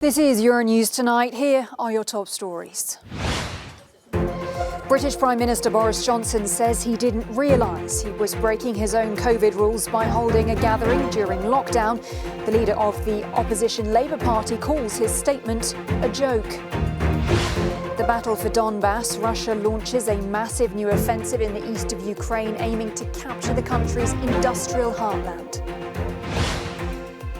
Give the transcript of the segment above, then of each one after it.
This is Euronews Tonight. Here are your top stories. British Prime Minister Boris Johnson says he didn't realise he was breaking his own COVID rules by holding a gathering during lockdown. The leader of the opposition Labour Party calls his statement a joke. The battle for Donbass, Russia launches a massive new offensive in the east of Ukraine, aiming to capture the country's industrial heartland.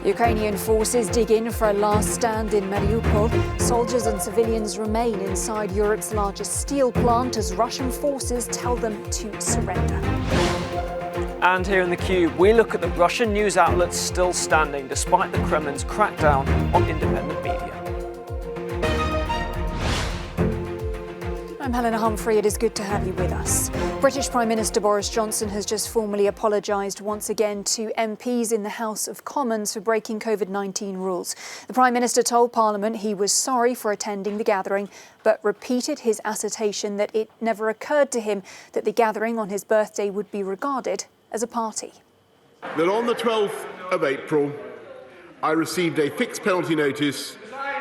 Ukrainian forces dig in for a last stand in Mariupol. Soldiers and civilians remain inside Europe's largest steel plant as Russian forces tell them to surrender. And here in the Cube, we look at the Russian news outlets still standing despite the Kremlin's crackdown on independent media. I'm Helena Humphrey. It is good to have you with us. British Prime Minister Boris Johnson has just formally apologised once again to MPs in the House of Commons for breaking COVID-19 rules. The Prime Minister told Parliament he was sorry for attending the gathering, but repeated his assertion that it never occurred to him that the gathering on his birthday would be regarded as a party. That on the 12th of April, I received a fixed penalty notice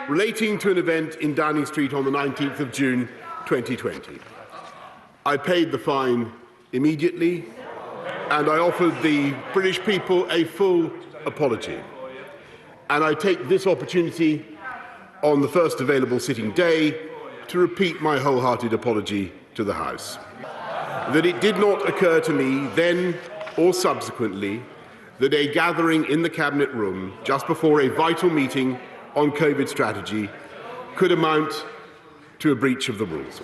relating to an event in Downing Street on the 19th of June 2020. I paid the fine immediately and I offered the British people a full apology. And I take this opportunity on the first available sitting day to repeat my wholehearted apology to the House. That it did not occur to me then or subsequently that a gathering in the Cabinet room just before a vital meeting on COVID strategy could amount to a breach of the rules.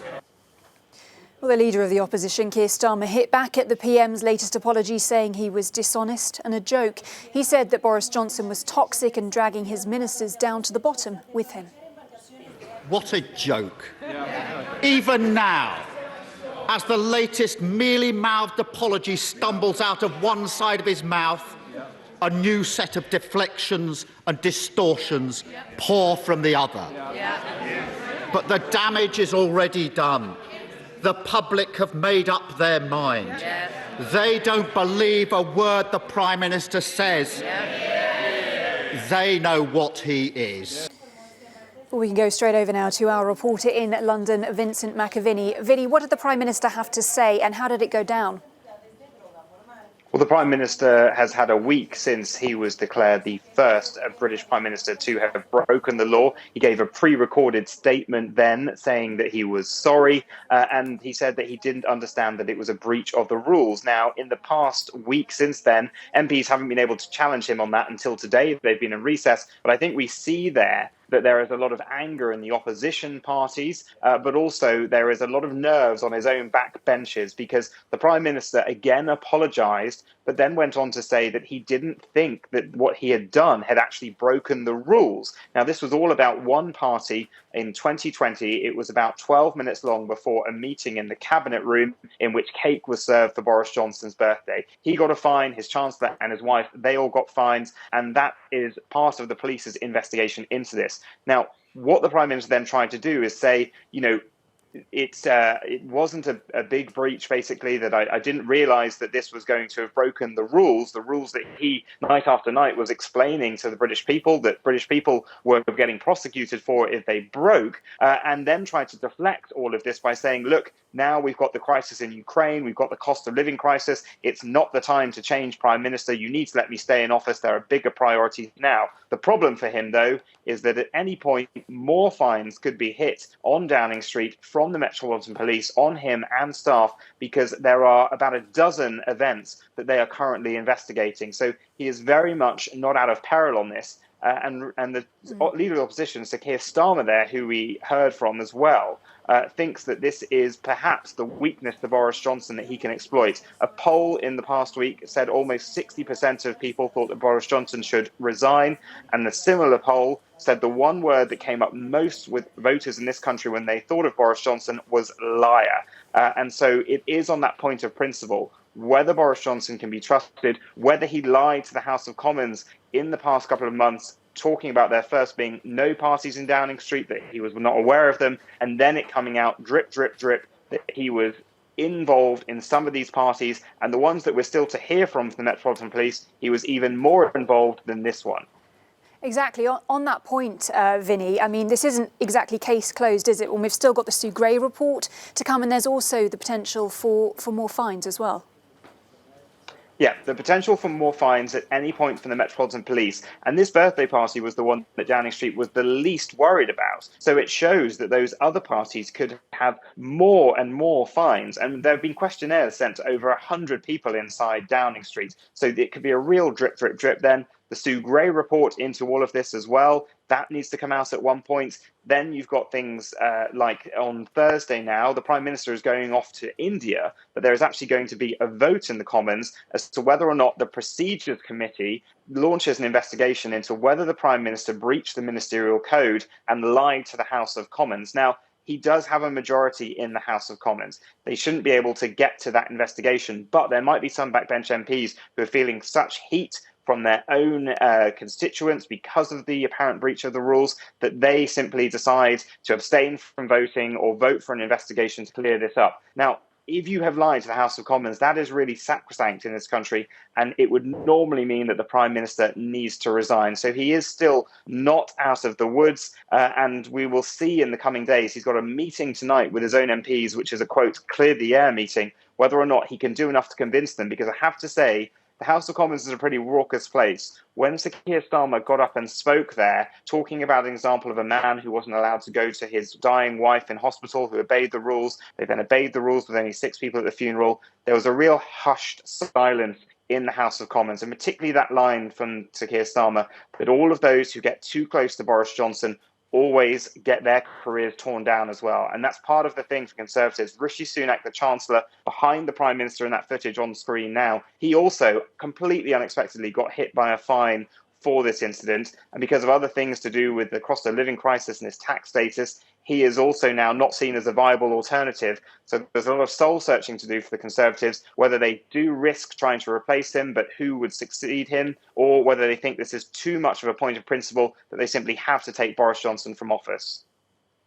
Well, the leader of the opposition, Keir Starmer, hit back at the PM's latest apology, saying he was dishonest and a joke. He said that Boris Johnson was toxic and dragging his ministers down to the bottom with him. What a joke. Even now, as the latest mealy-mouthed apology stumbles out of one side of his mouth, a new set of deflections and distortions pour from the other. But the damage is already done. The public have made up their mind. They don't believe a word the Prime Minister says. They know what he is. Well, we can go straight over now to our reporter in London, Vincent McAviney. Vinny, what did the Prime Minister have to say and how did it go down? Well, the Prime Minister has had a week since he was declared the first British Prime Minister to have broken the law. He gave a pre-recorded statement then saying that he was sorry, and he said that he didn't understand that it was a breach of the rules. Now, in the past week since then, MPs haven't been able to challenge him on that until today. They've been in recess, but I think we see there that there is a lot of anger in the opposition parties, but also there is a lot of nerves on his own back benches because the Prime Minister again apologised, but then went on to say that he didn't think that what he had done had actually broken the rules. Now, this was all about one party in 2020. It was about 12 minutes long before a meeting in the Cabinet room in which cake was served for Boris Johnson's birthday. He got a fine, his Chancellor and his wife, they all got fines, and that is part of the police's investigation into this. Now, what the Prime Minister then tried to do is say, you know, it wasn't a big breach, basically, that I didn't realise that this was going to have broken the rules that he, night after night, was explaining to the British people that British people were getting prosecuted for if they broke, and then tried to deflect all of this by saying, look, now we've got the crisis in Ukraine, we've got the cost of living crisis, it's not the time to change Prime Minister, you need to let me stay in office, there are bigger priorities now. The problem for him, though, is that at any point, more fines could be hit on Downing Street from the Metropolitan Police on him and staff because there are about a dozen events that they are currently investigating. So he is very much not out of peril on this. And the leader of the opposition, Sir Keir Starmer there, who we heard from as well, thinks that this is perhaps the weakness to Boris Johnson that he can exploit. A poll in the past week said almost 60% of people thought that Boris Johnson should resign, and a similar poll said the one word that came up most with voters in this country when they thought of Boris Johnson was liar. And so it is on that point of principle whether Boris Johnson can be trusted, whether he lied to the House of Commons in the past couple of months, talking about there first being no parties in Downing Street, that he was not aware of them, and then it coming out drip, drip, drip, that he was involved in some of these parties, and the ones that we're still to hear from the Metropolitan Police, he was even more involved than this one. Exactly. On that point, Vinny, I mean, this isn't exactly case closed, is it? Well, we've still got the Sue Gray report to come, and there's also the potential for more fines as well. Yeah, the potential for more fines at any point from the Metropolitan Police. And this birthday party was the one that Downing Street was the least worried about. So it shows that those other parties could have more and more fines. And there have been questionnaires sent to over 100 people inside Downing Street. So it could be a real drip, drip, drip then. The Sue Gray report into all of this as well. That needs to come out at one point. Then you've got things like on Thursday now, the Prime Minister is going off to India, but there is actually going to be a vote in the Commons as to whether or not the Procedures Committee launches an investigation into whether the Prime Minister breached the ministerial code and lied to the House of Commons. Now, he does have a majority in the House of Commons. They shouldn't be able to get to that investigation, but there might be some backbench MPs who are feeling such heat from their own constituents because of the apparent breach of the rules that they simply decide to abstain from voting or vote for an investigation to clear this up. Now, if you have lied to the House of Commons, that is really sacrosanct in this country, and it would normally mean that the Prime Minister needs to resign. So he is still not out of the woods, and we will see in the coming days. He's got a meeting tonight with his own MPs, which is a, quote, clear the air meeting, whether or not he can do enough to convince them, because I have to say, the House of Commons is a pretty raucous place. When Sir Keir Starmer got up and spoke there, talking about an example of a man who wasn't allowed to go to his dying wife in hospital, who obeyed the rules, they then obeyed the rules with only 6 people at the funeral, there was a real hushed silence in the House of Commons, and particularly that line from Sir Keir Starmer, that all of those who get too close to Boris Johnson always get their careers torn down as well. And that's part of the thing for Conservatives. Rishi Sunak, the Chancellor, behind the Prime Minister in that footage on screen now, he also completely unexpectedly got hit by a fine for this incident. And because of other things to do with the cost of living crisis and his tax status, he is also now not seen as a viable alternative. So there's a lot of soul searching to do for the Conservatives, whether they do risk trying to replace him, but who would succeed him, or whether they think this is too much of a point of principle that they simply have to take Boris Johnson from office.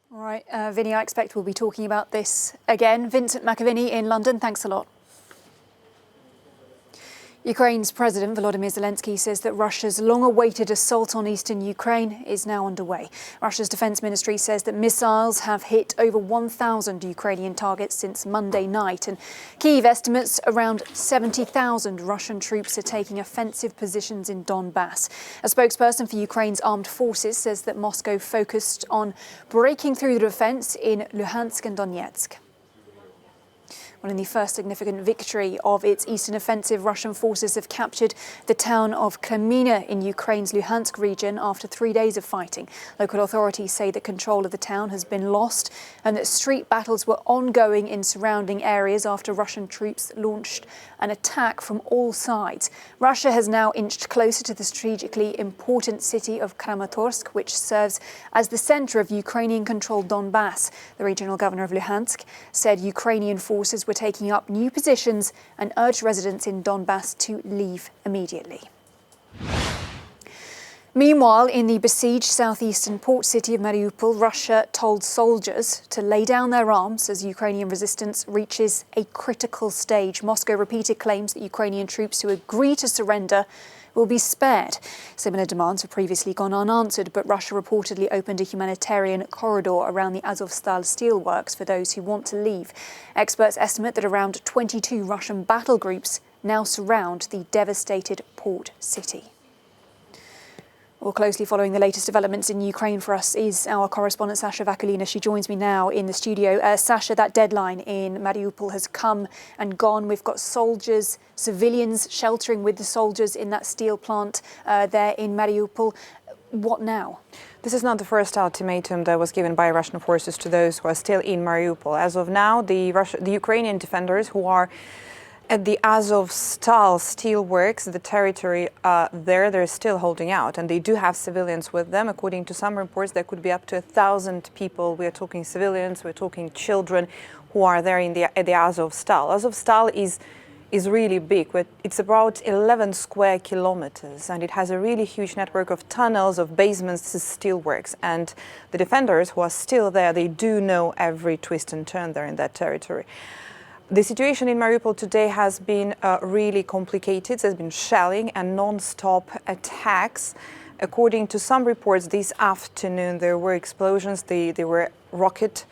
All right, Vinny, I expect we'll be talking about this again. Vincent McAviney in London, thanks a lot. Ukraine's President Volodymyr Zelensky says that Russia's long-awaited assault on eastern Ukraine is now underway. Russia's defense ministry says that missiles have hit over 1,000 Ukrainian targets since Monday night, and Kyiv estimates around 70,000 Russian troops are taking offensive positions in Donbass. A spokesperson for Ukraine's armed forces says that Moscow focused on breaking through the defense in Luhansk and Donetsk. Well, in the first significant victory of its eastern offensive, Russian forces have captured the town of Klemina in Ukraine's Luhansk region after 3 days of fighting. Local authorities say that control of the town has been lost and that street battles were ongoing in surrounding areas after Russian troops launched an attack from all sides. Russia has now inched closer to the strategically important city of Kramatorsk, which serves as the center of Ukrainian-controlled Donbass. The regional governor of Luhansk said Ukrainian forces were taking up new positions and urged residents in Donbass to leave immediately. Meanwhile, in the besieged southeastern port city of Mariupol, Russia told soldiers to lay down their arms as Ukrainian resistance reaches a critical stage. Moscow repeated claims that Ukrainian troops who agree to surrender will be spared. Similar demands have previously gone unanswered, but Russia reportedly opened a humanitarian corridor around the Azovstal steelworks for those who want to leave. Experts estimate that around 22 Russian battle groups now surround the devastated port city. Well, closely following the latest developments in Ukraine for us is our correspondent Sasha Vakulina. She joins me now in the studio. Sasha, that deadline in Mariupol has come and gone. We've got soldiers, civilians sheltering with the soldiers in that steel plant there in Mariupol. What now? This is not the first ultimatum that was given by Russian forces to those who are still in Mariupol. As of now, the Ukrainian defenders who are at the Azovstal steelworks, the territory they're still holding out, and they do have civilians with them. According to some reports, there could be up to 1,000 people. We are talking civilians, we're talking children who are there at the Azovstal. Azovstal is really big. It's about 11 square kilometers, and it has a really huge network of tunnels, of basements, steelworks. And the defenders who are still there, they do know every twist and turn there in that territory. The situation in Mariupol today has been really complicated. There's been shelling and non-stop attacks. According to some reports this afternoon, there were explosions, there were rocket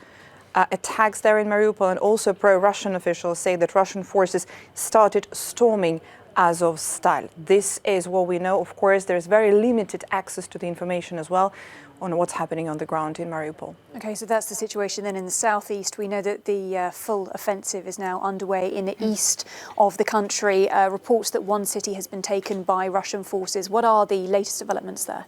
attacks there in Mariupol, and also pro-Russian officials say that Russian forces started storming Azovstal. This is what we know. Of course, there's very limited access to the information as well on what's happening on the ground in Mariupol. Okay, so that's the situation then in the southeast. We know that the full offensive is now underway in the east of the country. Reports that one city has been taken by Russian forces. What are the latest developments there?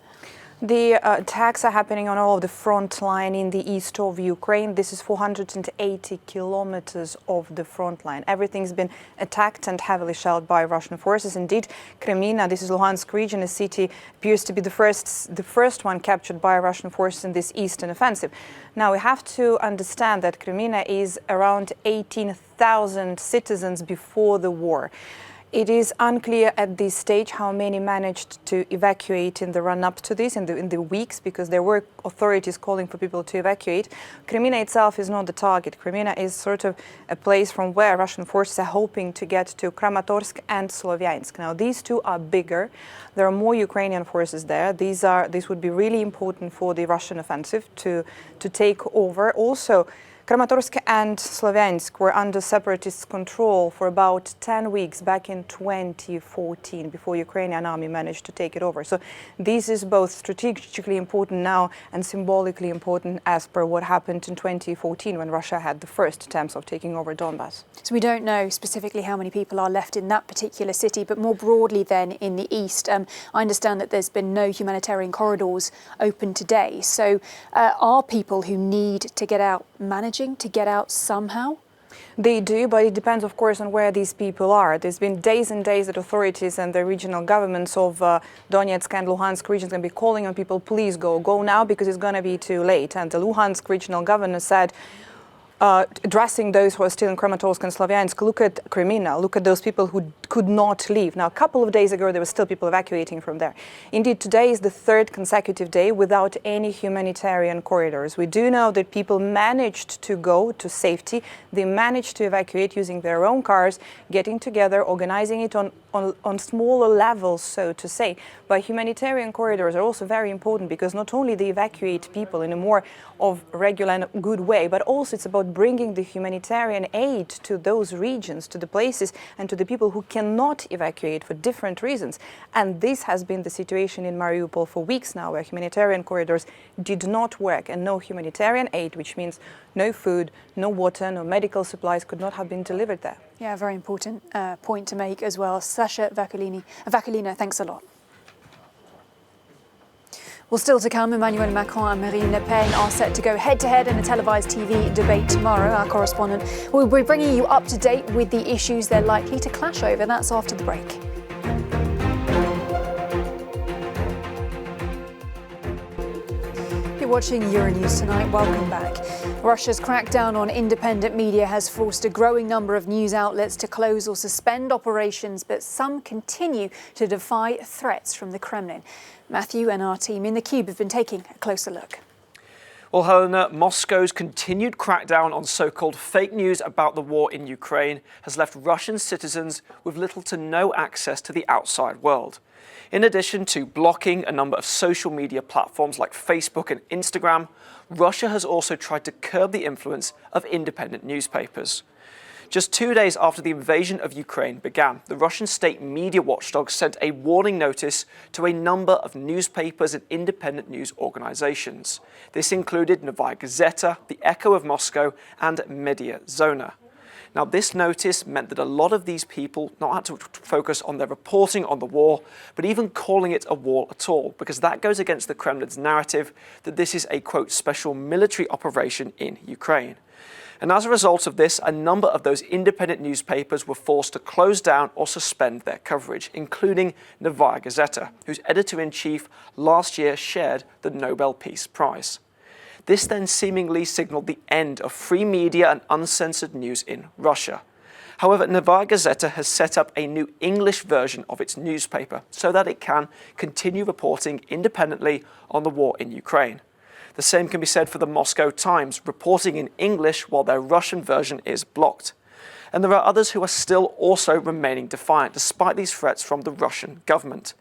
The attacks are happening on all of the front line in the east of Ukraine. This is 480 kilometers of the front line. Everything's been attacked and heavily shelled by Russian forces. Indeed, Kremina, this is Luhansk region, a city appears to be the first one captured by Russian forces in this eastern offensive. Now, we have to understand that Kremina is around 18,000 citizens before the war. It is unclear at this stage how many managed to evacuate in the run-up to this, in the weeks, because there were authorities calling for people to evacuate. Kremina itself is not the target. Kremina is sort of a place from where Russian forces are hoping to get to Kramatorsk and Slovyansk. Now, these two are bigger. There are more Ukrainian forces there. This would be really important for the Russian offensive to take over. Also, Kramatorsk and Slovyansk were under separatist control for about 10 weeks back in 2014 before Ukrainian army managed to take it over. So this is both strategically important now and symbolically important as per what happened in 2014 when Russia had the first attempts of taking over Donbass. So we don't know specifically how many people are left in that particular city, but more broadly then in the east. I understand that there's been no humanitarian corridors open today. So are people who need to get out managing to get out somehow? They do, but it depends, of course, on where these people are. There's been days and days that authorities and the regional governments of Donetsk and Luhansk regions can be calling on people, please go now because it's going to be too late. And the Luhansk regional governor said, addressing those who are still in Kramatorsk and Slovyansk, look at Kremina, look at those people who could not leave. Now, a couple of days ago, there were still people evacuating from there. Indeed, today is the third consecutive day without any humanitarian corridors. We do know that people managed to go to safety. They managed to evacuate using their own cars, getting together, organizing it on smaller levels, so to say. But humanitarian corridors are also very important because not only they evacuate people in a more of regular and good way, but also it's about bringing the humanitarian aid to those regions, to the places and to the people who cannot evacuate for different reasons. And this has been the situation in Mariupol for weeks now, where humanitarian corridors did not work and no humanitarian aid, which means no food, no water, no medical supplies could not have been delivered there. Yeah, very important point to make as well. Sasha Vakulina, thanks a lot. Well, still to come, Emmanuel Macron and Marine Le Pen are set to go head-to-head in a televised TV debate tomorrow. Our correspondent will be bringing you up to date with the issues they're likely to clash over. That's after the break. You're watching Euronews tonight. Welcome back. Russia's crackdown on independent media has forced a growing number of news outlets to close or suspend operations, but some continue to defy threats from the Kremlin. Matthew and our team in the Cube have been taking a closer look. Well, Helena, Moscow's continued crackdown on so-called fake news about the war in Ukraine has left Russian citizens with little to no access to the outside world. In addition to blocking a number of social media platforms like Facebook and Instagram, Russia has also tried to curb the influence of independent newspapers. Just 2 days after the invasion of Ukraine began, the Russian state media watchdog sent a warning notice to a number of newspapers and independent news organizations. This included Novaya Gazeta, the Echo of Moscow, and Media Zona. Now, this notice meant that a lot of these people not had to focus on their reporting on the war, but even calling it a war at all, because that goes against the Kremlin's narrative that this is a, quote, special military operation in Ukraine. And as a result of this, a number of those independent newspapers were forced to close down or suspend their coverage, including Novaya Gazeta, whose editor-in-chief last year shared the Nobel Peace Prize. This then seemingly signaled the end of free media and uncensored news in Russia. However, Novaya Gazeta has set up a new English version of its newspaper so that it can continue reporting independently on the war in Ukraine. The same can be said for the Moscow Times, reporting in English while their Russian version is blocked. And there are others who are still also remaining defiant, despite these threats from the Russian government.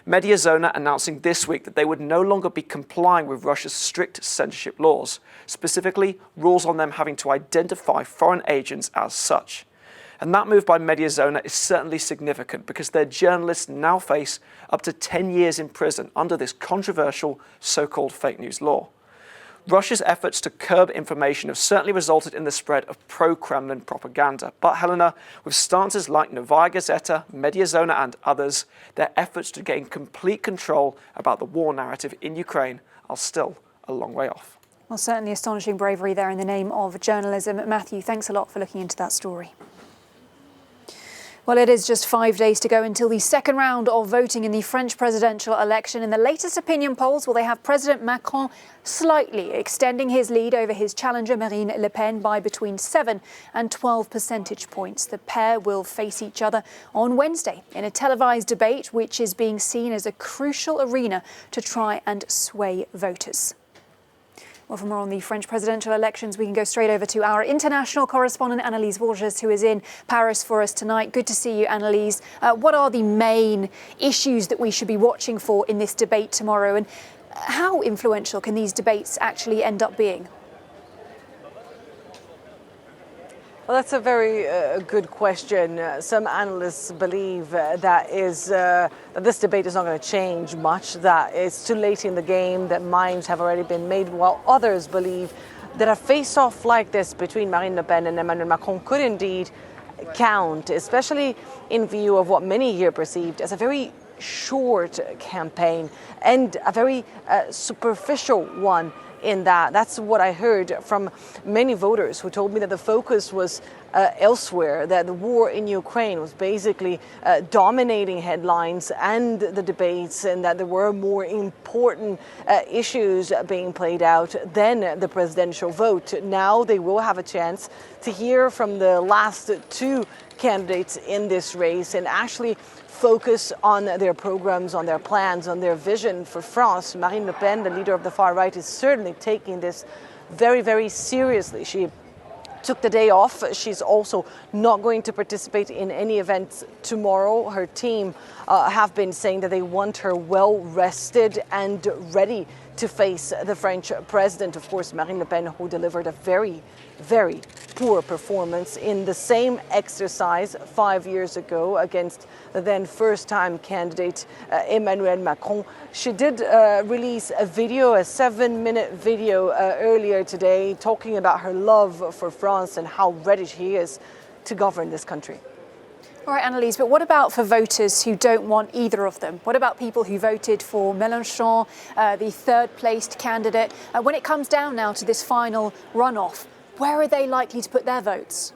Mediazona announcing this week that they would no longer be complying with Russia's strict censorship laws, specifically rules on them having to identify foreign agents as such. And that move by Mediazona is certainly significant because their journalists now face up to 10 years in prison under this controversial so-called fake news law. Russia's efforts to curb information have certainly resulted in the spread of pro-Kremlin propaganda. But Helena, with stances like Novaya Gazeta, Mediazona and others, their efforts to gain complete control about the war narrative in Ukraine are still a long way off. Well, certainly astonishing bravery there in the name of journalism. Matthew, thanks a lot for looking into that story. Well, it is just 5 days to go until the second round of voting in the French presidential election. In the latest opinion polls, well, they have President Macron slightly extending his lead over his challenger Marine Le Pen by between 7 and 12 percentage points. The pair will face each other on Wednesday in a televised debate, which is being seen as a crucial arena to try and sway voters. Well, for more on the French presidential elections, we can go straight over to our international correspondent, Annelise Borges, who is in Paris for us tonight. Good to see you, Annelise. What are the main issues that we should be watching for in this debate tomorrow, and how influential can these debates actually end up being? Well, that's a very good question. Some analysts believe that this debate is not going to change much, that it's too late in the game, that minds have already been made, while others believe that a face-off like this between Marine Le Pen and Emmanuel Macron could indeed count, especially in view of what many here perceived as a very short campaign and a very superficial one. That's what I heard from many voters who told me that the focus was elsewhere, that the war in Ukraine was basically dominating headlines and the debates, and that there were more important issues being played out than the presidential vote. Now they will have a chance to hear from the last two candidates in this race and actually focus on their programs, on their plans, on their vision for France. Marine Le Pen, the leader of the far right, is certainly taking this very, very seriously. She took the day off. She's also not going to participate in any events tomorrow. Her team have been saying that they want her well rested and ready to face the French president. Of course, Marine Le Pen, who delivered a very, very poor performance in the same exercise 5 years ago against the then first-time candidate Emmanuel Macron. She did release a video, a 7-minute video earlier today, talking about her love for France and how ready she is to govern this country. All right, Annelise, but what about for voters who don't want either of them? What about people who voted for Mélenchon, the third-placed candidate? When it comes down now to this final runoff, where are they likely to put their votes?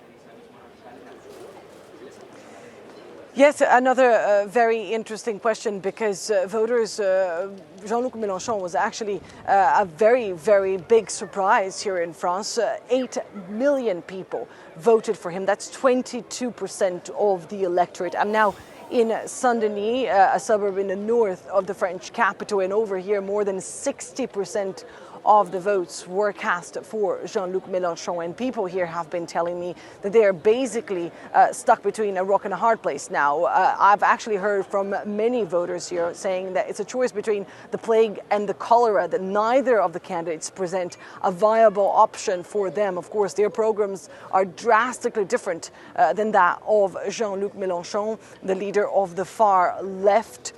Yes, another very interesting question, because voters, Jean-Luc Mélenchon was actually a very, very big surprise here in France. 8 million people voted for him. That's 22% of the electorate. I'm now in Saint-Denis, a suburb in the north of the French capital, and over here more than 60% of the votes were cast for Jean-Luc Mélenchon, and people here have been telling me that they are basically stuck between a rock and a hard place now. I've actually heard from many voters here saying that it's a choice between the plague and the cholera, that neither of the candidates present a viable option for them. Of course, their programs are drastically different than that of Jean-Luc Mélenchon, the leader of the far left.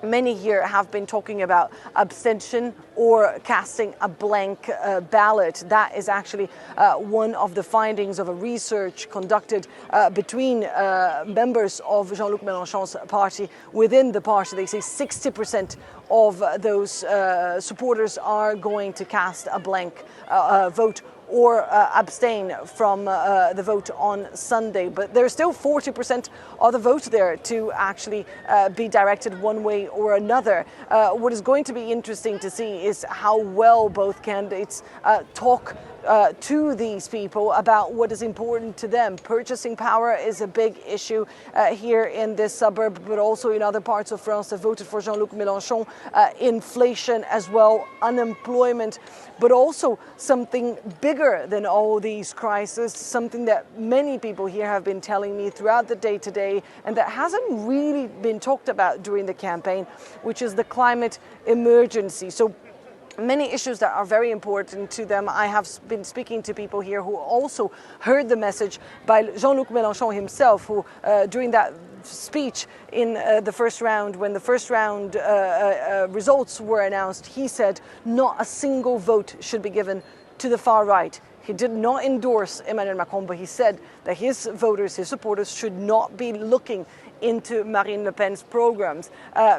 Many here have been talking about abstention or casting a blank ballot. That is actually one of the findings of a research conducted between members of Jean-Luc Mélenchon's party. Within the party, they say 60% of those supporters are going to cast a blank vote or abstain from the vote on Sunday. But there's still 40% of the vote there to actually be directed one way or another. What is going to be interesting to see is how well both candidates talk to these people about what is important to them. Purchasing power is a big issue here in this suburb, but also in other parts of France that voted for Jean-Luc Mélenchon. Inflation as well, unemployment, but also something bigger than all these crises, something that many people here have been telling me throughout the day today, and that hasn't really been talked about during the campaign, which is the climate emergency. So many issues that are very important to them. I have been speaking to people here who also heard the message by Jean-Luc Mélenchon himself, who during that speech in the first round, when the first round results were announced, he said not a single vote should be given to the far right. He did not endorse Emmanuel Macron, but he said that his voters, his supporters, should not be looking into Marine Le Pen's programs.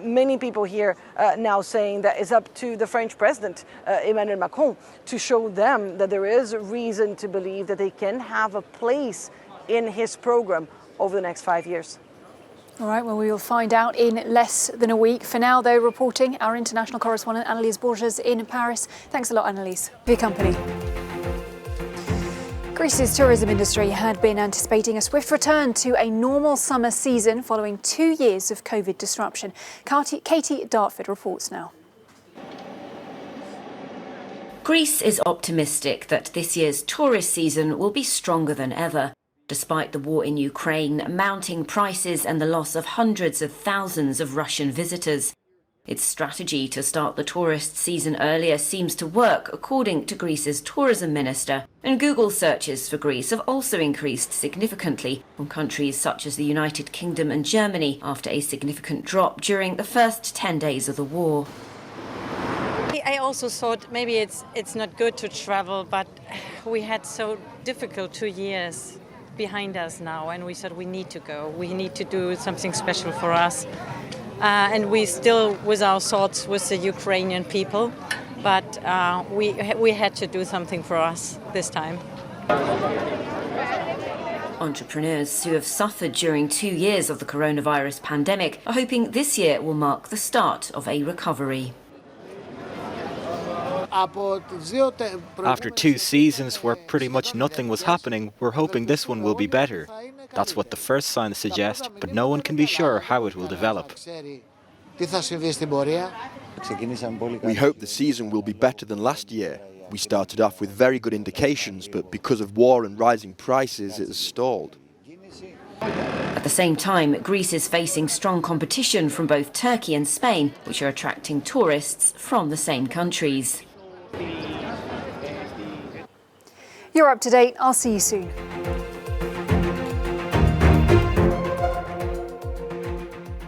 Many people here now saying that it's up to the French president, Emmanuel Macron, to show them that there is reason to believe that they can have a place in his program over the next 5 years. All right, well, we will find out in less than a week. For now, though, reporting our international correspondent, Annelise Borges in Paris. Thanks a lot, Annelise, for your company. Greece's tourism industry had been anticipating a swift return to a normal summer season following 2 years of COVID disruption. Katie Dartford reports now. Greece is optimistic that this year's tourist season will be stronger than ever. Despite the war in Ukraine, mounting prices and the loss of hundreds of thousands of Russian visitors. Its strategy to start the tourist season earlier seems to work, according to Greece's tourism minister. And Google searches for Greece have also increased significantly from countries such as the United Kingdom and Germany after a significant drop during the first 10 days of the war. I also thought maybe it's not good to travel, but we had so difficult 2 years behind us now, and we said we need to go. We need to do something special for us. And we still, with our thoughts with the Ukrainian people, but we had to do something for us this time. Entrepreneurs who have suffered during 2 years of the coronavirus pandemic are hoping this year will mark the start of a recovery. After 2 seasons where pretty much nothing was happening, we're hoping this one will be better. That's what the first signs suggest, but no one can be sure how it will develop. We hope the season will be better than last year. We started off with very good indications, but because of war and rising prices, it has stalled. At the same time, Greece is facing strong competition from both Turkey and Spain, which are attracting tourists from the same countries. You're up to date. I'll see you soon.